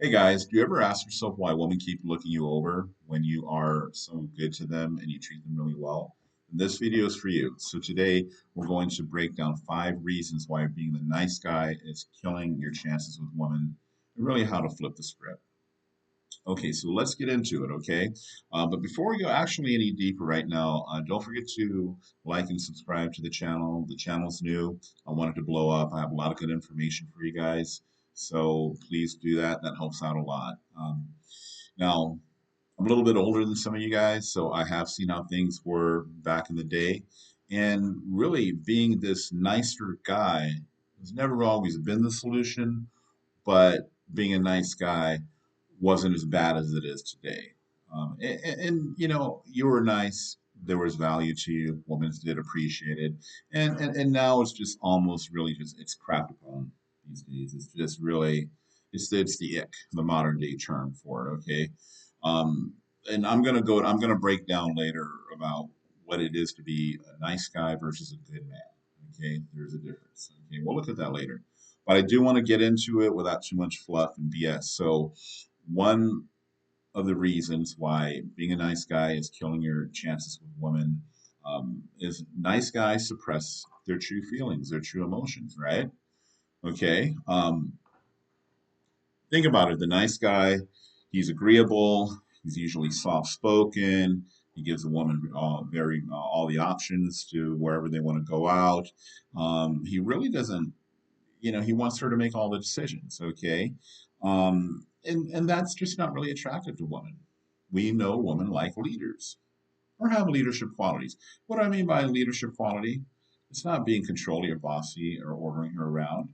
Hey guys, do you ever ask yourself why women keep looking you over when you are so good to them and you treat them really well? And this video is for you. So today we're going to break down 5 reasons why being the nice guy is killing your chances with women and really how to flip the script. Okay, so let's get into it, okay? But before we go actually any deeper right now, don't forget to like and subscribe to the channel. The channel's new. I want it to blow up. I have a lot of good information for you guys. So please do that. That helps out a lot. Now, I'm a little bit older than some of you guys, so I have seen how things were back in the day. And really, being this nicer guy has never always been the solution, but being a nice guy wasn't as bad as it is today. You know, you were nice. There was value to you. Women did appreciate it, and now it's just almost really just it's crapped upon these days. It's just really it's the ick, the modern day term for it. Okay, um, and I'm gonna break down later about what it is to be a nice guy versus a good man. Okay, there's a difference. Okay, we'll look at that later. But I do want to get into it without too much fluff and BS. So, one of the reasons why being a nice guy is killing your chances with women is nice guys suppress their true feelings, their true emotions, right? Okay. Think about it. The nice guy, he's agreeable. He's usually soft spoken. He gives a woman all the options to wherever they want to go out. He really doesn't, you know, he wants her to make all the decisions. Okay, and that's just not really attractive to women. We know women like leaders or have leadership qualities. What do I mean by leadership quality? It's not being controlling or bossy or ordering her around.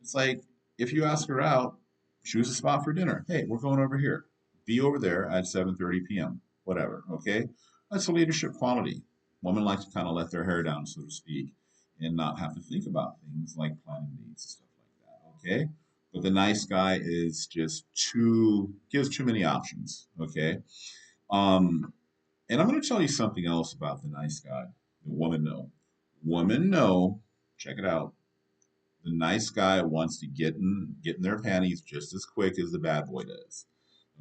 It's like if you ask her out, choose a spot for dinner. Hey, we're going over here. Be over there at 7:30 p.m. Whatever. Okay, that's a leadership quality. Women like to kind of let their hair down, so to speak, and not have to think about things like planning dates and stuff like that. Okay, but the nice guy is just too gives too many options. Okay, um, and I'm going to tell you something else about the nice guy. The woman know. Women know. Check it out. The nice guy wants to get in their panties just as quick as the bad boy does.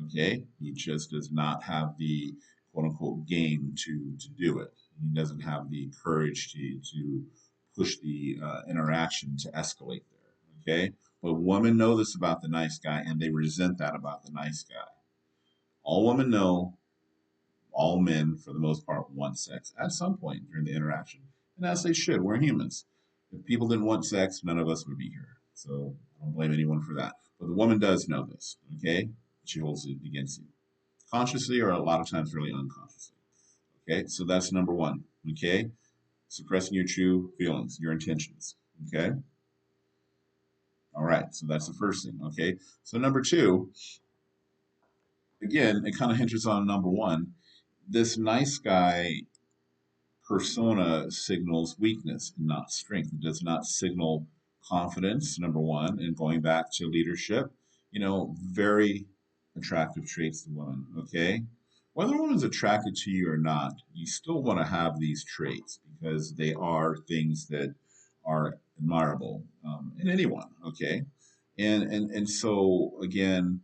Okay, he just does not have the quote unquote game to do it. He doesn't have the courage to push the interaction to escalate there. Okay, but women know this about the nice guy, and they resent that about the nice guy. All women know, all men for the most part want sex at some point during the interaction, and as they should. We're humans. If people didn't want sex, none of us would be here. So I don't blame anyone for that. But the woman does know this. Okay, she holds it against you consciously or a lot of times really unconsciously. Okay, so that's number one. Okay, suppressing your true feelings, your intentions. Okay, all right, so that's the first thing. Okay, so number two, again, it kind of hinges on number one. This nice guy persona signals weakness and not strength. It does not signal confidence, number one, and going back to leadership, you know, very attractive traits to women, okay? Whether a woman's attracted to you or not, you still want to have these traits because they are things that are admirable in anyone, okay? And so again,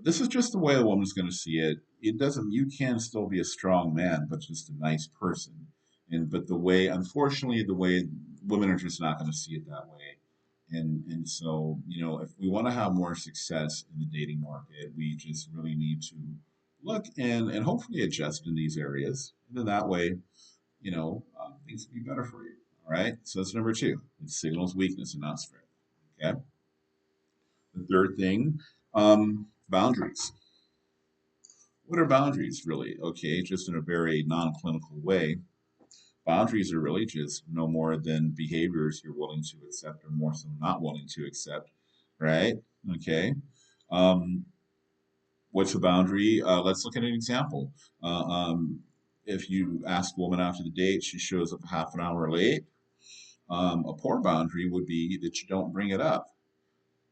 this is just the way a woman's going to see it. It doesn't. You can still be a strong man, but just a nice person. And but the way, unfortunately, the way women are just not going to see it that way. And so you know, if we want to have more success in the dating market, we just really need to look and hopefully adjust in these areas. And then that way, you know, things will be better for you. All right. So that's number two. It signals weakness and not strength. Okay. The third thing, boundaries. What are boundaries really? Okay, just in a very non-clinical way, boundaries are really just no more than behaviors you're willing to accept or more so not willing to accept, right? Okay. Um, what's a boundary? Let's look at an example. Uh, um, if you ask a woman after the date, she shows up half an hour late. A poor boundary would be that you don't bring it up.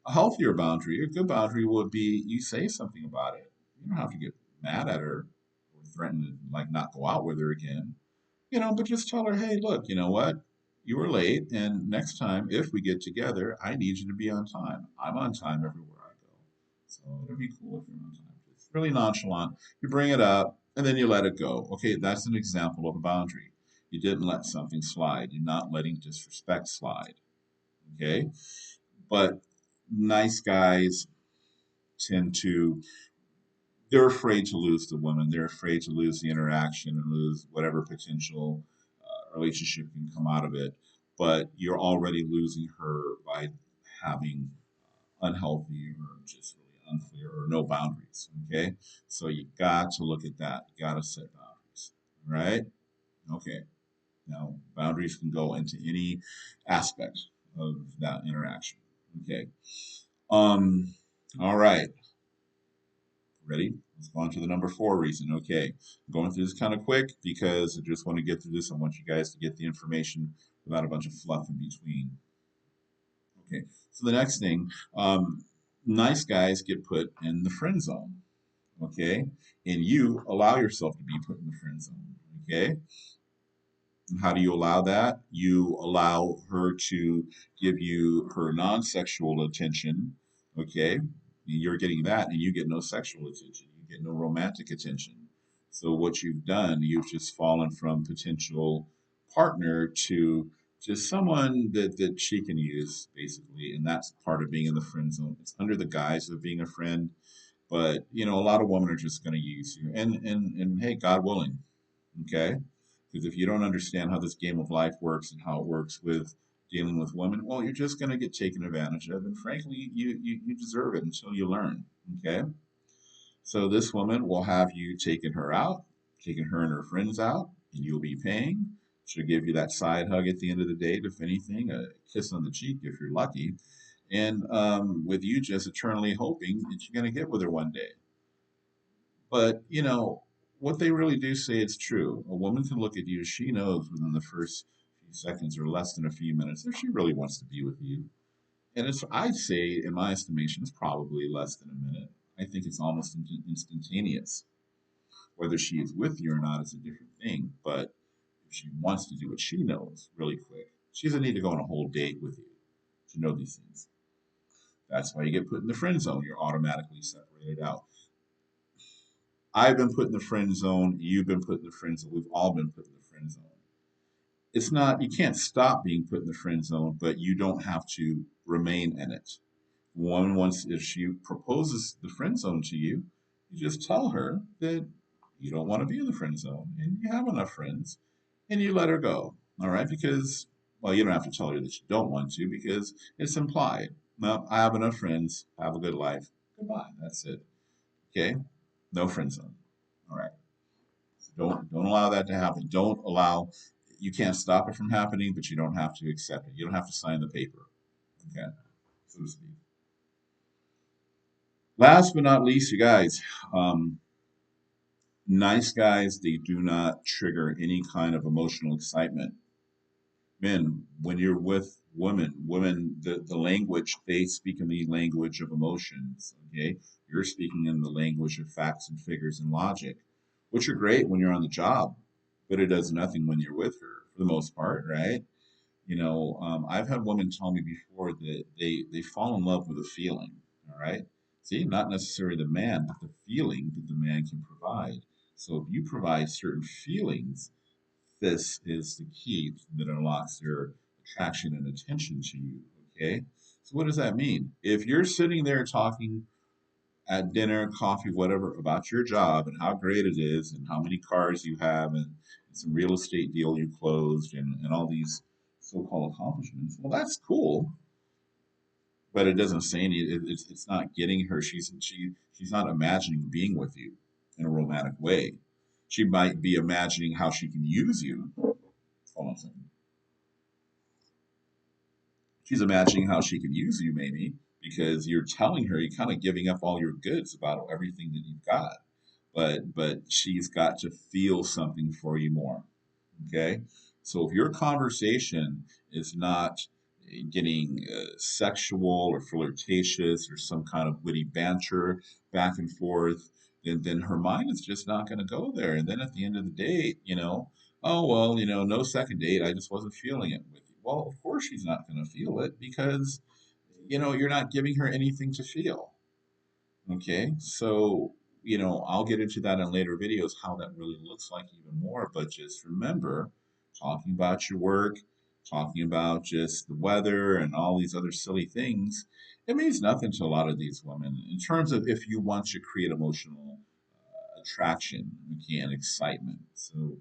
A healthier boundary, a good boundary would be you say something about it. You don't have to get mad at her or threaten to like not go out with her again. You know, but just tell her, hey, look, you know what? You were late, and next time if we get together, I need you to be on time. I'm on time everywhere I go. So it'll be cool if you're on time. It's really nonchalant. You bring it up and then you let it go. Okay, that's an example of a boundary. You didn't let something slide. You're not letting disrespect slide. Okay, but nice guys tend to, they're afraid to lose the woman. They're afraid to lose the interaction and lose whatever potential relationship can come out of it. But you're already losing her by having unhealthy or just really unclear or no boundaries. Okay, so you got to look at that. You got to set boundaries. Right? Okay. Now boundaries can go into any aspect of that interaction. Okay. Um. All right. Ready? Let's go on to the number four reason. Okay, I'm going through this kind of quick because I just want to get through this. I want you guys to get the information without a bunch of fluff in between. Okay, so the next thing, nice guys get put in the friend zone. Okay, and you allow yourself to be put in the friend zone. Okay, how do you allow that? You allow her to give you her non-sexual attention. Okay. You're getting that, and you get no sexual attention. You get no romantic attention. So what you've done, you've just fallen from potential partner to just someone that she can use, basically. And that's part of being in the friend zone. It's under the guise of being a friend, but a lot of women are just going to use you. And hey, God willing, okay? Because if you don't understand how this game of life works and how it works with dealing with women, well, you're just going to get taken advantage of. And frankly, you deserve it until you learn, okay? So this woman will have you taking her out, taking her and her friends out, and you'll be paying. She'll give you that side hug at the end of the date, if anything, a kiss on the cheek if you're lucky. And with you just eternally hoping that you're going to get with her one day. But, what they really do say it's true. A woman can look at you, she knows within the first few seconds or less than a few minutes if she really wants to be with you. And I'd say, in my estimation, it's probably less than a minute. I think it's almost instantaneous. Whether she is with you or not is a different thing. But if she wants to do what she knows really quick, she doesn't need to go on a whole date with you to know these things. That's why you get put in the friend zone. You're automatically separated out. I've been put in the friend zone. You've been put in the friend zone. We've all been put in the friend zone. It's not, you can't stop being put in the friend zone, but you don't have to remain in it. Once, if she proposes the friend zone to you, you just tell her that you don't want to be in the friend zone and you have enough friends and you let her go. All right. Because, well, you don't have to tell her that you don't want to because it's implied. No, I have enough friends. Have a good life. Goodbye. That's it. Okay. No friend zone. All right. Don't allow that to happen. Don't allow. You can't stop it from happening, but you don't have to accept it. You don't have to sign the paper. Okay, so to speak. Last but not least, you guys, um, nice guys. They do not trigger any kind of emotional excitement. Men, when you're with women, the language they speak in the language of emotions. Okay, you're speaking in the language of facts and figures and logic, which are great when you're on the job, but it does nothing when you're with her for the most part, right? I've had women tell me before that they fall in love with a feeling. All right, see, not necessarily the man, but the feeling that the man can provide. So if you provide certain feelings, this is the key that unlocks their attraction and attention to you. Okay, so what does that mean? If you're sitting there talking at dinner, coffee, whatever, about your job and how great it is and how many cars you have and some real estate deal you closed and all these so-called accomplishments. Well, that's cool, but it doesn't say any. It's not getting her. She's not imagining being with you in a romantic way. She might be imagining how she can use you. Hold on a second. She's imagining how she can use you, maybe because you're telling her you're kind of giving up all your goods about everything that you've got, but she's got to feel something for you more. Okay, so if your conversation is not getting sexual or flirtatious or some kind of witty banter back and forth, then her mind is just not going to go there. And then at the end of the day, oh well, no second date. I just wasn't feeling it with you. Well, of course she's not going to feel it because you're not giving her anything to feel. Okay, so I'll get into that in later videos how that really looks like even more. But just remember, talking about your work, talking about just the weather and all these other silly things, it means nothing to a lot of these women in terms of if you want to create emotional attraction, okay, and excitement. So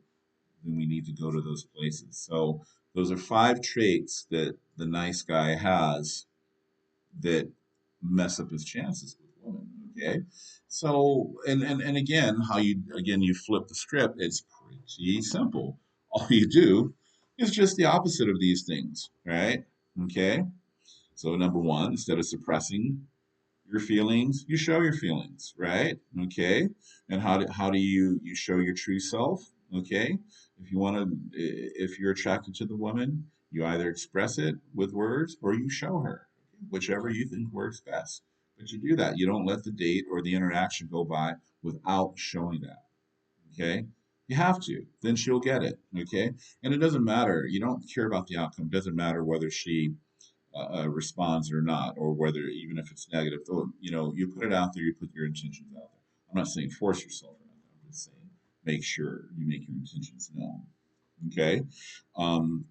then we need to go to those places. So those are 5 traits that the nice guy has that mess up his chances with women. Okay, so and again, how you flip the script. It's pretty simple. All you do is just the opposite of these things, right? Okay. So number one, instead of suppressing your feelings, you show your feelings, right? Okay. And how do you show your true self? Okay. If you're attracted to the woman, you either express it with words or you show her, whichever you think works best. But you do that. You don't let the date or the interaction go by without showing that. Okay. You have to. Then she'll get it. Okay. And it doesn't matter. You don't care about the outcome. It doesn't matter whether she responds or not, or whether even if it's negative, though, you put it out there, you put your intentions out there. I'm not saying force yourself or anything. I'm just saying make sure you make your intentions known. Okay. Um,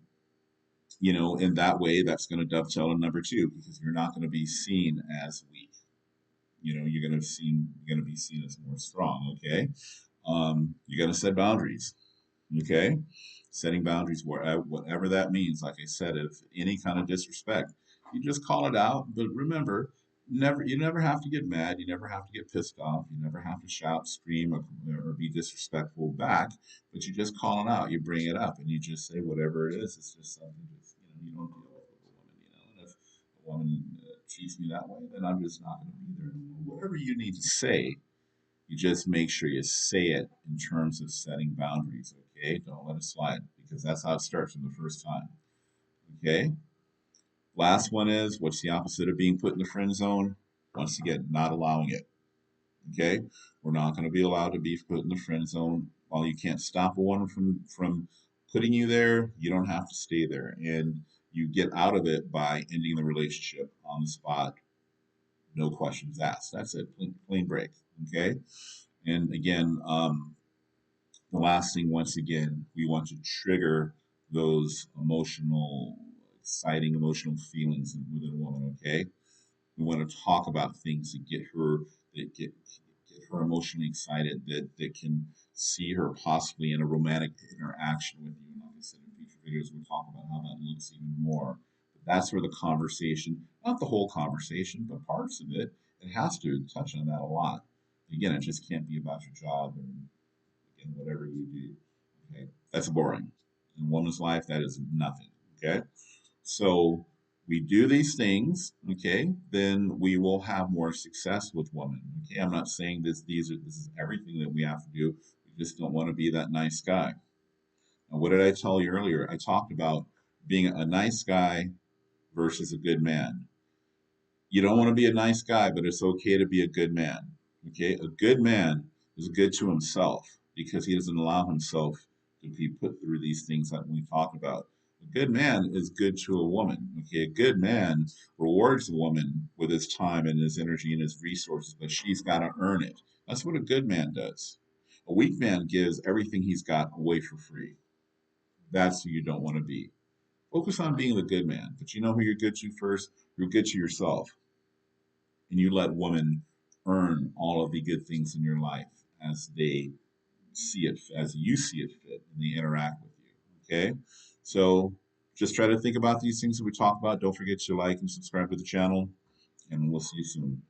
in that way, that's going to dovetail in number two because you're not going to be seen as weak. You're going to be seen as more strong. Okay. You're going to set boundaries. Okay. Setting boundaries, whatever that means. Like I said, if any kind of disrespect, you just call it out. But remember, you never have to get mad. You never have to get pissed off. You never have to shout, scream, or be disrespectful back. But you just call it out. You bring it up, and you just say whatever it is. It's just something you don't deal with a woman. And if a woman treats me that way, then I'm just not going to be there anymore. Whatever you need to say, you just make sure you say it in terms of setting boundaries, okay? Don't let it slide because that's how it starts from the first time, okay? Last one is what's the opposite of being put in the friend zone? Once again, not allowing it, okay? We're not going to be allowed to be put in the friend zone. While you can't stop a woman from putting you there, you don't have to stay there. And you get out of it by ending the relationship on the spot, no questions asked. That's it, plain break, okay? And again, the last thing, once again, we want to trigger those exciting emotional feelings within a woman. Okay, we want to talk about things that get her emotionally excited, that can see her possibly in a romantic interaction with you. And like I said in future videos, we'll talk about how that looks even more. But that's where the conversation, not the whole conversation, but parts of it, it has to touch on that a lot. Again, it just can't be about your job and in whatever you do. Okay, that's boring. In a woman's life, that is nothing. Okay, so we do these things. Okay, then we will have more success with women. Okay, I'm not saying this is everything that we have to do. We just don't want to be that nice guy. Now, what did I tell you earlier? I talked about being a nice guy versus a good man. You don't want to be a nice guy, but it's okay to be a good man. Okay, a good man is good to himself because he doesn't allow himself to be put through these things that we talk about. A good man is good to a woman. Okay, a good man rewards a woman with his time and his energy and his resources, but she's got to earn it. That's what a good man does. A weak man gives everything he's got away for free. That's who you don't want to be. Focus on being the good man, but you know who you're good to first? You're good to yourself and you let women earn all of the good things in your life as they see it, as you see it fit, and they interact with you. Okay, so just try to think about these things that we talk about. Don't forget to like and subscribe to the channel, and we'll see you soon.